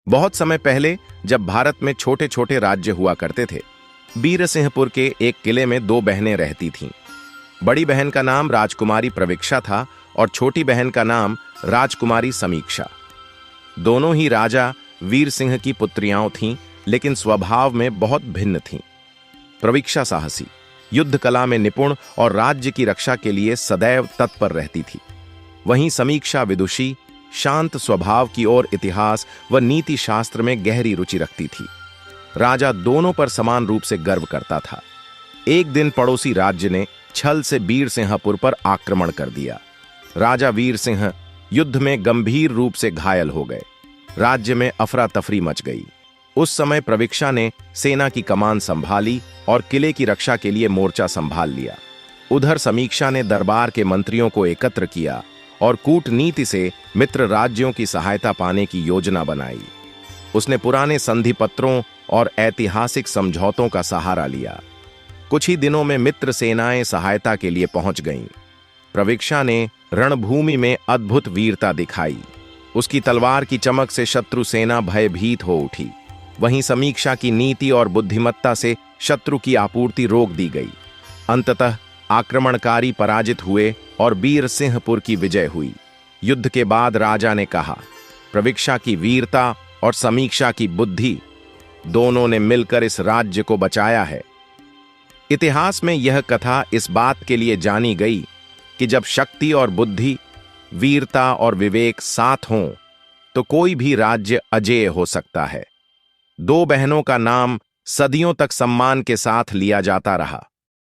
बहुत समय पहले जब भारत में छोटे छोटे राज्य हुआ करते थे, बीरसिंहपुर के एक किले में दो बहनें रहती थीं। बड़ी बहन का नाम राजकुमारी प्रवीक्षा था और छोटी बहन का नाम राजकुमारी समीक्षा। दोनों ही राजा वीर सिंह की पुत्रियां थीं, लेकिन स्वभाव में बहुत भिन्न थीं। प्रवीक्षा साहसी, युद्ध कला में निपुण और राज्य की रक्षा के लिए सदैव तत्पर रहती थी। वहीं समीक्षा विदुषी, शांत स्वभाव की और इतिहास व नीति शास्त्र में गहरी रुचि रखती थी। राजा दोनों पर समान रूप से गर्व करता था। एक दिन पड़ोसी राज्य ने छल से बीरसिंहपुर पर आक्रमण कर दिया। राजा वीर सिंह युद्ध में गंभीर रूप से घायल हो गए। राज्य में अफरा तफरी मच गई। उस समय प्रवीक्षा ने सेना की कमान संभाली और किले की रक्षा के लिए मोर्चा संभाल लिया। उधर समीक्षा ने दरबार के मंत्रियों को एकत्र किया और कूटनीति से मित्र राज्यों की सहायता पाने की योजना बनाई। उसने पुराने संधि पत्रों और ऐतिहासिक समझौतों का सहारा लिया। कुछ ही दिनों में मित्र सेनाएं सहायता के लिए पहुंच गईं। प्रवीक्षा ने रणभूमि में अद्भुत वीरता दिखाई। उसकी तलवार की चमक से शत्रु सेना भयभीत हो उठी। वहीं समीक्षा की नीति और बुद्धिमत्ता से शत्रु की आपूर्ति रोक दी गई। अंततः आक्रमणकारी पराजित हुए और बीरसिंहपुर की विजय हुई। युद्ध के बाद राजा ने कहा, प्रवीक्षा की वीरता और समीक्षा की बुद्धि, दोनों ने मिलकर इस राज्य को बचाया है। इतिहास में यह कथा इस बात के लिए जानी गई कि जब शक्ति और बुद्धि, वीरता और विवेक साथ हों तो कोई भी राज्य अजेय हो सकता है। दो बहनों का नाम सदियों तक सम्मान के साथ लिया जाता रहा।